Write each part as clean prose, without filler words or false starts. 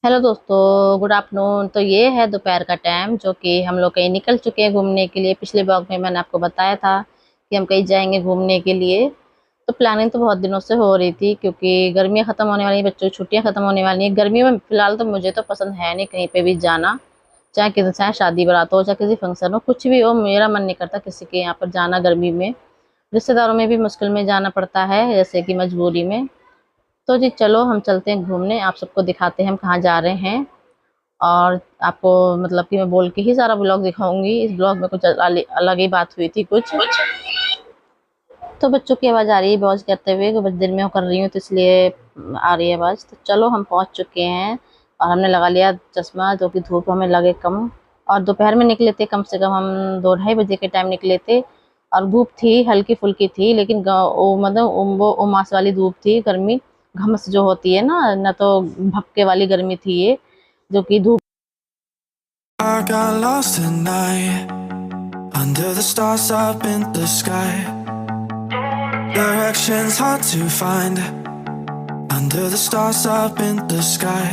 Hello दोस्तों, good afternoon. तो ये है दोपहर का टाइम जो कि हम लोग कहीं निकल चुके हैं घूमने के लिए। पिछले ब्लॉग में मैंने आपको बताया था कि हम कहीं जाएंगे घूमने के लिए। तो प्लानिंग तो बहुत दिनों से हो रही थी क्योंकि गर्मियां खत्म होने वाली हैं, बच्चों की छुट्टियां खत्म होने वाली हैं। गर्मियों में फिलहाल तो मुझे तो पसंद है नहीं कहीं पे भी जाना, चाहे शादी बारात हो, चाहे किसी फंक्शन हो, कुछ भी हो, मेरा मन नहीं करता किसी के यहाँ पर जाना गर्मी में। रिश्तेदारों में भी मुश्किल में जाना पड़ता है, जैसे कि मजबूरी में। तो जी चलो हम चलते हैं घूमने, आप सबको दिखाते हैं हम कहाँ जा रहे हैं। और आपको मतलब कि मैं बोल के ही सारा ब्लॉग दिखाऊंगी। इस ब्लॉग में कुछ अलग ही बात हुई थी कुछ। तो बच्चों की आवाज़ आ रही है बहुत करते हुए, कुछ दिन में कर रही हूँ तो इसलिए आ रही है आवाज़। तो चलो हम पहुँच चुके हैं और हमने लगा लिया चश्मा, जो कि धूप हमें लगे कम। और दोपहर में निकले थे, कम से कम हम 2-2:30 बजे के टाइम निकले थे। और धूप थी, हल्की फुल्की थी, लेकिन मतलब वो उमास वाली धूप थी, गर्मी घमस जो होती है ना तो भपके वाली गर्मी थी ये, जो कि धूप। I got lost at night under the stars up in the sky. Directions hard to find under the stars up in the sky.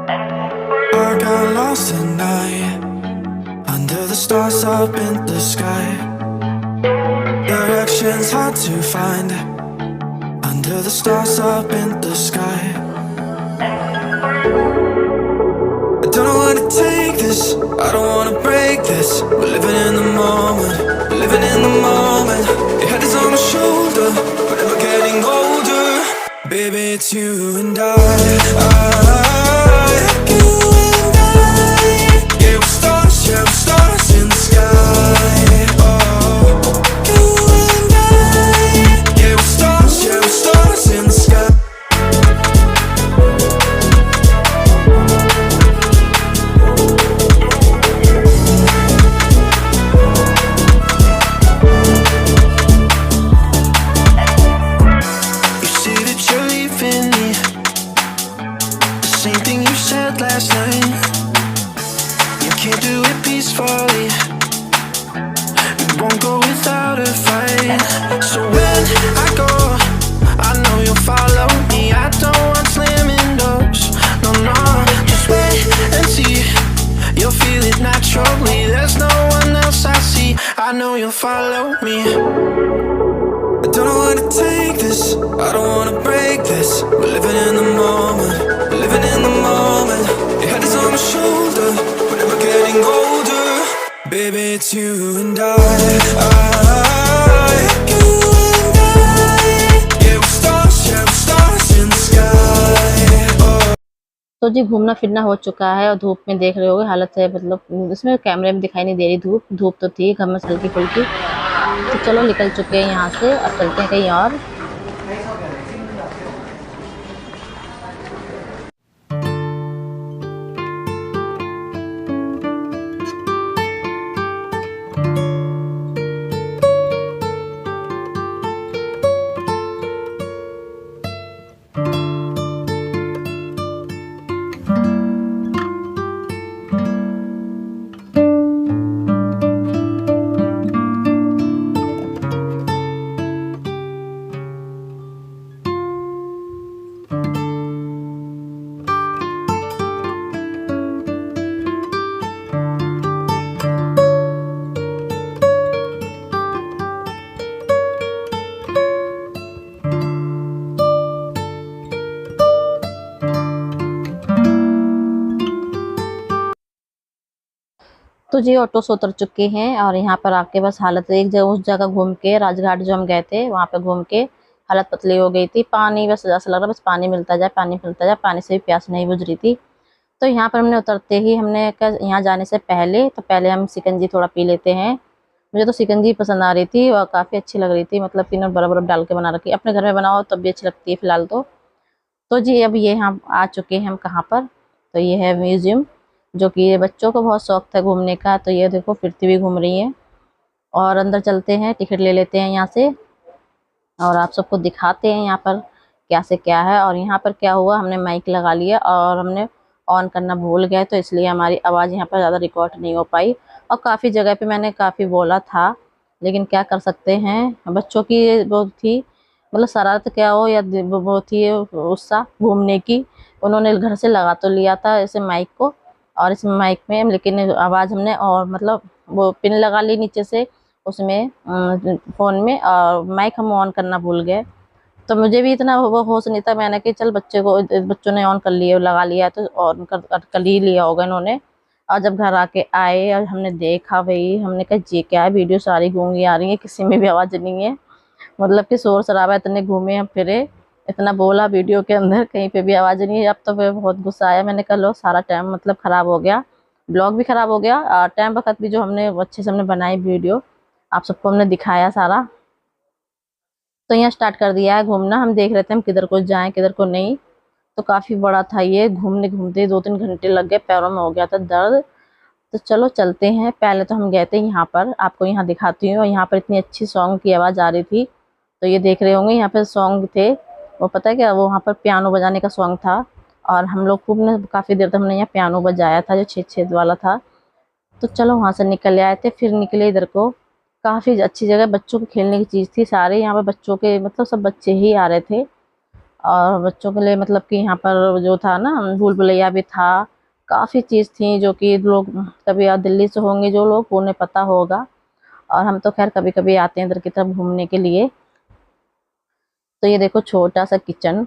I got lost at night under the stars up in the sky. Directions hard to find under the stars up in the sky. I don't know where to take this, I don't wanna break this. We're living in the moment, we're living in the moment. Your head is on my shoulder, but never getting older. Baby, it's you and you and I. Yeah, we're stars in the sky. Oh, you and I. Yeah, we're stars in the sky. Same thing you said last night. You can't do it peacefully. You won't go without a fight. So when I go, I know you'll follow me. I don't want slamming doors. No, no, just wait and see. You'll feel it naturally. There's no one else I see. I know you'll follow me. I don't know where to take this, I don't wanna break this. We're living in the moment, we're living in the moment. Your head is on my shoulder, we're never getting older. Baby, it's you and you and I. Yeah, we're stars in the sky. Oh. तो जी घूमना फिरना हो चुका है और धूप में देख रहे होगे हालत है, मतलब इसमें कैमरे में दिखाई नहीं दे रही धूप। धूप तो थी घमस हल्की फुल्की। तो चलो निकल चुके हैं यहाँ से, अब चलते हैं कहीं और। तो जी ऑटो से उतर चुके हैं और यहाँ पर आके बस हालत एक जगह, उस जगह घूम के राजघाट जो हम गए थे वहाँ पे घूम के हालत पतली हो गई थी। पानी बस ऐसा लग रहा बस पानी मिलता जाए, पानी मिलता जाए, पानी से भी प्यास नहीं बुझ रही थी। तो यहाँ पर हमने उतरते ही हमने यहाँ जाने से पहले तो पहले हम शिकंजी थोड़ा पी लेते हैं। मुझे तो शिकंजी पसंद आ रही थी और काफ़ी अच्छी लग रही थी, मतलब पीनट बर्फ बर्फ डाल के बना रखी, अपने घर में बनाओ तब भी अच्छी लगती है फिलहाल तो। तो जी अब ये हम आ चुके हैं, हम कहाँ पर, तो ये है म्यूजियम, जो कि ये बच्चों को बहुत शौक था घूमने का। तो ये देखो फिरती हुई घूम रही है। और अंदर चलते हैं, टिकट ले लेते हैं यहाँ से और आप सबको दिखाते हैं यहाँ पर क्या से क्या है। और यहाँ पर क्या हुआ, हमने माइक लगा लिया और हमने ऑन करना भूल गए, तो इसलिए हमारी आवाज़ यहाँ पर ज़्यादा रिकॉर्ड नहीं हो पाई। और काफ़ी जगह पे मैंने काफ़ी बोला था, लेकिन क्या कर सकते हैं, बच्चों की वो थी मतलब शरारत क्या हो या बहुत ही उत्साह घूमने की, उन्होंने घर से लगा तो लिया था ऐसे माइक को, और इस माइक में लेकिन आवाज़ हमने और मतलब वो पिन लगा ली नीचे से उसमें फ़ोन में, और माइक हम ऑन करना भूल गए। तो मुझे भी इतना वो होश नहीं था, मैंने कि चल बच्चों ने ऑन कर लिया लगा लिया तो ऑन कर ही लिया होगा इन्होंने। और जब घर आके आए और हमने देखा, भाई हमने कहा ये क्या है, वीडियो सारी गूंगी आ रही है, किसी में भी आवाज़ नहीं है। मतलब कि शोर शराबा, इतने घूमे हम फिरे, इतना बोला वीडियो के अंदर, कहीं पे भी आवाज़ नहीं है। अब तो फिर बहुत गुस्सा आया, मैंने कहा लो सारा टाइम मतलब ख़राब हो गया, ब्लॉग भी ख़राब हो गया और टाइम वक्त भी जो हमने अच्छे से हमने बनाई वीडियो, आप सबको हमने दिखाया सारा। तो यहाँ स्टार्ट कर दिया है घूमना, हम देख रहे थे हम किधर को जाएं किधर को नहीं। तो काफ़ी बड़ा था ये, घूमने घूमते 2-3 घंटे लग गए, पैरों में हो गया था दर्द। तो चलो चलते हैं। पहले तो हम गए थे यहाँ पर, आपको यहाँ दिखाती हूँ, यहाँ पर इतनी अच्छी सॉन्ग की आवाज़ आ रही थी। तो ये देख रहे होंगे यहाँ पे सॉन्ग थे, वो पता है क्या, वो वहाँ पर पियानो बजाने का सॉन्ग था। और हम लोग खूब ने काफ़ी देर तक हमने यहाँ पियानो बजाया था जो छेद छेद वाला था। तो चलो वहाँ से निकल आए थे, फिर निकले इधर को। काफ़ी अच्छी जगह, बच्चों को खेलने की चीज़ थी सारे यहाँ पर, बच्चों के मतलब सब बच्चे ही आ रहे थे। और बच्चों के लिए मतलब कि यहाँ पर जो था ना, भूल भुलैया भी था, काफ़ी चीज़ थी जो कि लोग कभी दिल्ली से होंगे जो लोग, उन्हें पता होगा। और हम तो खैर कभी कभी आते हैं इधर की तरफ घूमने के लिए। तो ये देखो छोटा सा किचन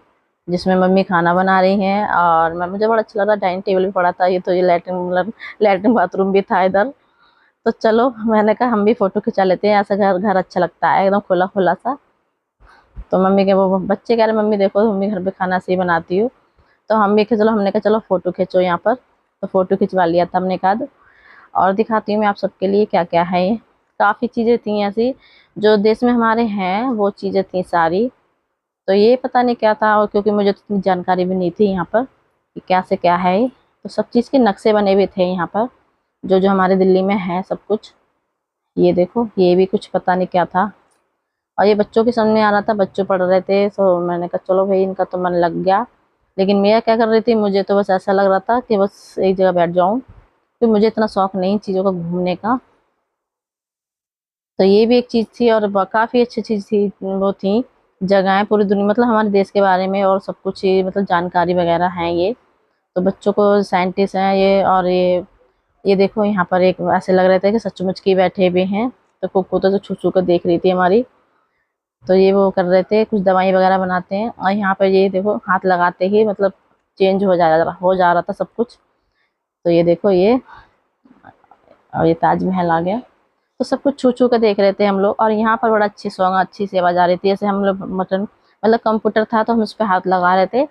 जिसमें मम्मी खाना बना रही हैं, और मैं मुझे बड़ा अच्छा लगा, डाइनिंग टेबल भी पड़ा था। ये तो ये लैट्रिन मतलब लैट्रिन बाथरूम भी था इधर। तो चलो मैंने कहा हम भी फ़ोटो खिंचा लेते हैं, ऐसा घर घर अच्छा लगता है एकदम खुला खुला सा। तो मम्मी के वो बच्चे कह रहे मम्मी देखो मम्मी घर पे खाना सही बनाती हूँ। तो हम भी चलो, हमने कहा चलो फ़ोटो खींचो यहाँ पर। तो फ़ोटो खिंचवा लिया था हमने कहा। और दिखाती हूँ मैं आप सबके लिए क्या क्या है ये। काफ़ी चीज़ें थी ऐसी जो देश में हमारे हैं, वो चीज़ें थी सारी। तो ये पता नहीं क्या था, और क्योंकि मुझे तो इतनी जानकारी भी नहीं थी यहाँ पर कि क्या से क्या है ये। तो सब चीज़ के नक्शे बने हुए थे यहाँ पर, जो जो हमारे दिल्ली में है सब कुछ। ये देखो ये भी कुछ पता नहीं क्या था। और ये बच्चों के सामने आ रहा था, बच्चों पढ़ रहे थे, तो मैंने कहा चलो भाई इनका तो मन लग गया। लेकिन मैं क्या कर रही थी, मुझे तो बस ऐसा लग रहा था कि बस एक जगह बैठ जाऊं, क्योंकि मुझे इतना शौक नहीं चीज़ों का घूमने का। तो ये भी एक चीज़ थी, और काफ़ी अच्छी चीज़ थी, वो थी जगहें पूरी दुनिया मतलब हमारे देश के बारे में और सब कुछ ही मतलब जानकारी वगैरह है ये। तो बच्चों को साइंटिस्ट हैं ये, और ये देखो यहाँ पर एक ऐसे लग रहे थे कि सचमुच के बैठे हुए हैं। तो कुक्कू तो छू छू कर देख रही थी हमारी। तो ये वो कर रहे थे, कुछ दवाई वगैरह बनाते हैं। और यहाँ पर ये देखो हाथ लगाते ही मतलब चेंज हो जा रहा था सब कुछ। तो ये देखो ये, और ये ताजमहल आ गया। तो सब कुछ छू छू के देख रहे थे हम लोग। और यहाँ पर बड़ा अच्छी सॉन्ग अच्छी सी आवाज़ आ रही थी, जैसे हम लोग मतलब कंप्यूटर था तो हम उस पर हाथ लगा रहे थे।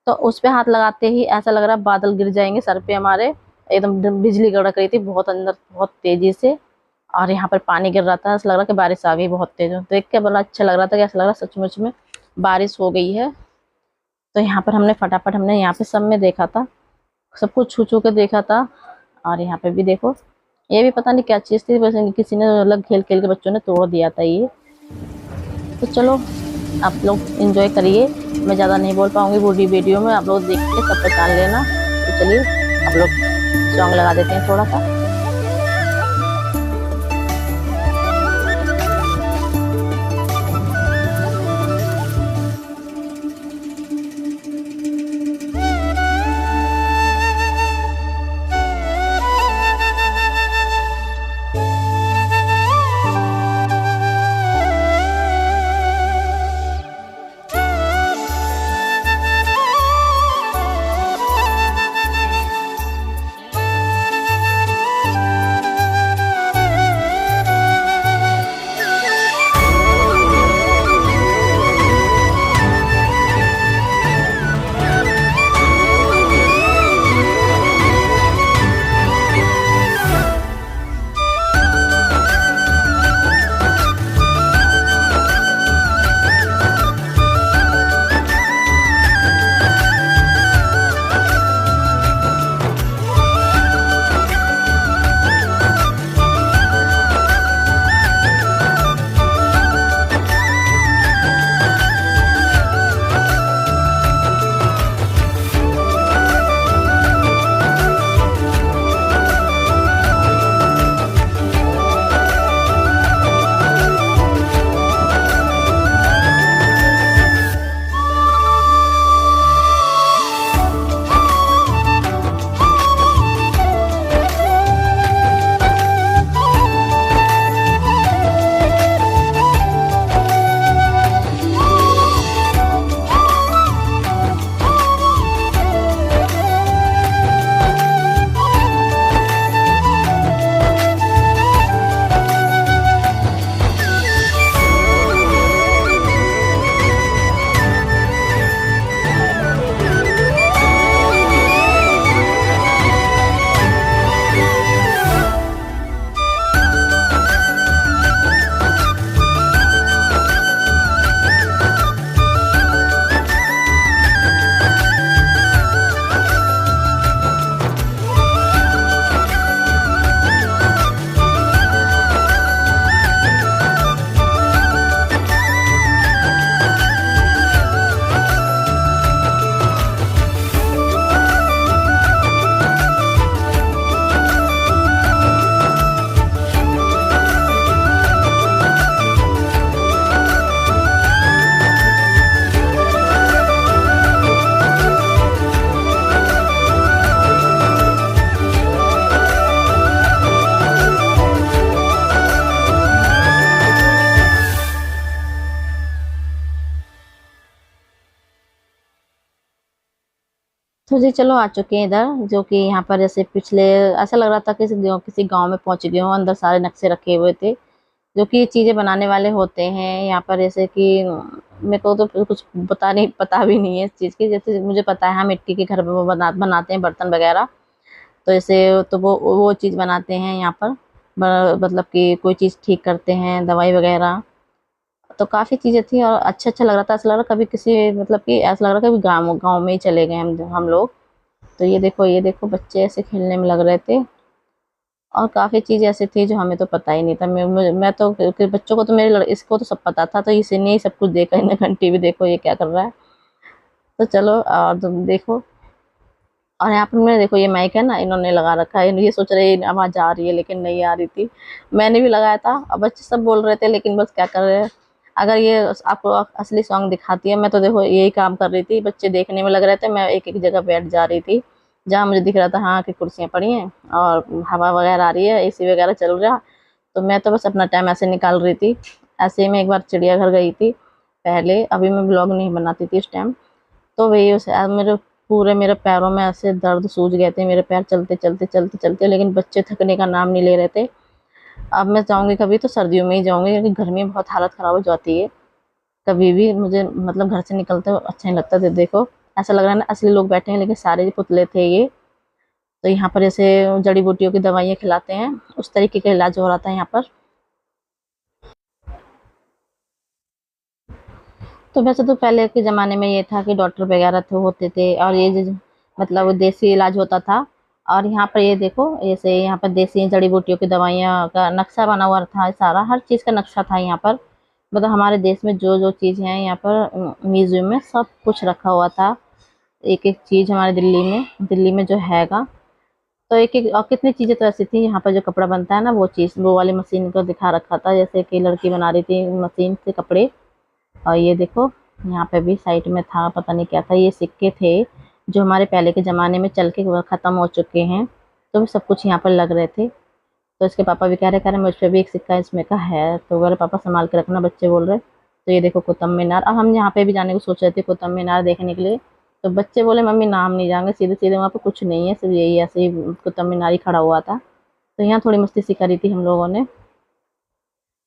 तो उस पे हाथ लगाते ही ऐसा लग रहा बादल गिर जाएंगे सर पे हमारे, एकदम बिजली कड़क रही थी बहुत अंदर बहुत तेजी से। और यहाँ पर पानी गिर रहा था, ऐसा लग रहा कि बारिश आ गई बहुत तेज। देख के बड़ा अच्छा लग रहा था कि ऐसा लग रहा सचमुच में बारिश हो गई है। तो यहाँ पर हमने फटाफट हमने यहाँ पे सब में देखा था, सब कुछ छू छू के देखा था। और यहाँ पे भी देखो, ये भी पता नहीं क्या चीज़ थी, वैसे किसी ने मतलब खेल खेल के बच्चों ने तोड़ दिया था ये। तो चलो आप लोग इंजॉय करिए, मैं ज़्यादा नहीं बोल पाऊँगी पूरी वीडियो में, आप लोग देख के सब पहचान लेना। तो चलिए आप लोग सॉन्ग लगा देते हैं थोड़ा सा। तो जी चलो आ चुके हैं इधर, जो कि यहाँ पर जैसे पिछले ऐसा लग रहा था कि किसी गांव में पहुंच गए हो। अंदर सारे नक्शे रखे हुए थे, जो कि चीज़ें बनाने वाले होते हैं यहाँ पर। जैसे कि मेरे को तो कुछ पता भी नहीं है इस चीज़ की। जैसे मुझे पता है हाँ, मिट्टी के घर में वो बनाते हैं बर्तन वगैरह। तो ऐसे तो वो चीज़ बनाते हैं यहाँ पर। मतलब कि कोई चीज़ ठीक करते हैं, दवाई वगैरह। तो काफ़ी चीज़ें थी और अच्छा अच्छा लग रहा था। ऐसा लग रहा कभी किसी मतलब कि ऐसा लग रहा कभी गाँव गाँव में ही चले गए हम लोग। तो ये देखो बच्चे ऐसे खेलने में लग रहे थे। और काफ़ी चीज़ ऐसे थी जो हमें तो पता ही नहीं था। मैं तो कि बच्चों को तो इसको तो सब पता था, तो इसी ने ही सब कुछ देखा। इन्हें घंटी भी देखो ये क्या कर रहा है। तो चलो और तुम देखो। और यहाँ पर मैंने देखो ये माइक है ना, इन्होंने लगा रखा है। ये सोच रहे हैं आवाज़ आ रही है, लेकिन नहीं आ रही थी। मैंने भी लगाया था और बच्चे सब बोल रहे थे, लेकिन बस क्या कर रहे हैं। अगर ये आपको असली सॉन्ग दिखाती है। मैं तो देखो यही काम कर रही थी, बच्चे देखने में लग रहे थे, मैं एक एक जगह बैठ जा रही थी जहाँ मुझे दिख रहा था हाँ कि कुर्सियाँ पड़ी हैं और हवा वगैरह आ रही है, एसी वगैरह चल रहा। तो मैं तो बस अपना टाइम ऐसे निकाल रही थी। ऐसे ही मैं एक बार चिड़ियाघर गई थी पहले, अभी मैं ब्लॉग नहीं बनाती थी उस टाइम। तो वही उस मेरे पैरों में ऐसे दर्द सूज गए थे, मेरे पैर चलते चलते चलते चलते। लेकिन बच्चे थकने का नाम नहीं ले रहे थे। अब मैं जाऊंगी कभी तो सर्दियों में ही जाऊंगी, क्योंकि गर्मी में बहुत हालत ख़राब हो जाती है। कभी भी मुझे मतलब घर से निकलते हुए अच्छा नहीं लगता। तो देखो ऐसा लग रहा है ना असली लोग बैठे हैं, लेकिन सारे पुतले थे ये। तो यहाँ पर जैसे जड़ी बूटियों की दवाइयाँ खिलाते हैं, उस तरीके का इलाज हो रहा था यहाँ पर। तो वैसे तो पहले के ज़माने में ये था कि डॉक्टर वगैरह थे होते थे, और ये जो मतलब देसी इलाज होता था। और यहाँ पर ये देखो जैसे यहाँ पर देसी जड़ी बूटियों की दवाइयाँ का नक्शा बना हुआ था सारा, हर चीज़ का नक्शा था यहाँ पर। मतलब हमारे देश में जो जो चीज़ है यहाँ पर म्यूजियम में सब कुछ रखा हुआ था। एक एक चीज़ हमारे दिल्ली में जो हैगा। तो एक एक और कितनी चीज़ें तो ऐसी थी। यहाँ पर जो कपड़ा बनता है ना, वो चीज़ वो वाली मशीन को दिखा रखा था, जैसे कि लड़की बना रही थी मशीन से कपड़े। और ये देखो यहाँ पे भी साइड में था, पता नहीं क्या था। ये सिक्के थे जो हमारे पहले के ज़माने में चल के वो ख़त्म हो चुके हैं। तो सब कुछ यहाँ पर लग रहे थे। तो इसके पापा भी कह रहे मुझ पे भी एक सिक्का इसमें का है। तो बोले पापा संभाल के रखना, बच्चे बोल रहे। तो ये देखो कुतुब मीनार। अब हम यहाँ पे भी जाने को सोच रहे थे कुतुब मीनार देखने के लिए। तो बच्चे बोले मम्मी ना हम नहीं जाएंगे, सीधे सीधे वहाँ पे कुछ नहीं है, सिर्फ यही ऐसे ही कुतुब मीनार ही खड़ा हुआ था। तो यहाँ थोड़ी मस्ती सी करी थी हम लोगों ने।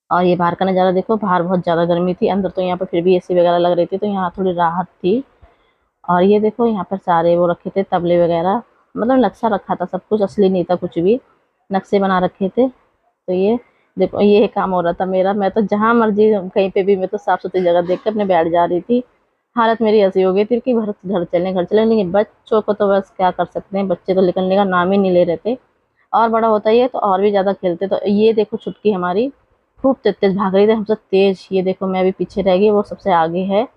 और ये बाहर का नज़ारा देखो, बाहर बहुत ज़्यादा गर्मी थी, अंदर तो यहाँ पर फिर भी एसी वगैरह लग रही थी, तो यहाँ थोड़ी राहत थी। और ये देखो यहाँ पर सारे वो रखे थे तबले वगैरह। मतलब नक्शा रखा था, सब कुछ असली नहीं था कुछ भी, नक्शे बना रखे थे। तो ये देखो ये काम हो रहा था मेरा। मैं तो जहाँ मर्जी कहीं पे भी, मैं तो साफ सुथरी जगह देख के अपने बैठ जा रही थी। हालत मेरी ऐसी हो गई थी कि घर चले। लेकिन बच्चों को तो बस क्या कर सकते हैं, बच्चे तो निकलने का नाम ही नहीं ले रहे थे। और बड़ा होता ही है तो और भी ज़्यादा खेलते। तो ये देखो छुटकी हमारी खूब तेज तेज भाग रही थी, हमसे तेज। ये देखो मैं अभी पीछे रह गई, वो सबसे आगे है।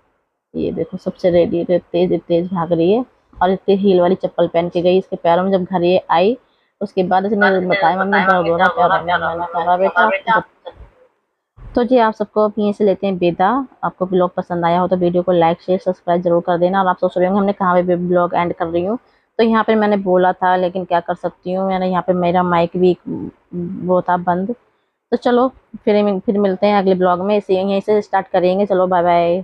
ये देखो सबसे रेडी तेज तेज भाग रही है। और इतनी हील वाली चप्पल पहन के गई, इसके पैरों में जब घर ये आई उसके बाद इसने बताया मम्मी दर्द हो रहा पैरों में। मैंने कहा बेटा जब। तो जी आप सबको अब यहीं से लेते हैं विदा। आपको ब्लॉग पसंद आया हो तो वीडियो को लाइक शेयर सब्सक्राइब जरूर कर देना। और आप सोच रहे होंगे हमने कहाँ पे ब्लॉग एंड कर रही हूँ। तो यहाँ पे मैंने बोला था, लेकिन क्या कर सकती हूँ, मैंने यहाँ पे मेरा माइक भी वो था बंद। तो चलो फिर मिलते हैं अगले ब्लॉग में। इसे यहीं से स्टार्ट करेंगे। चलो बाय बाय।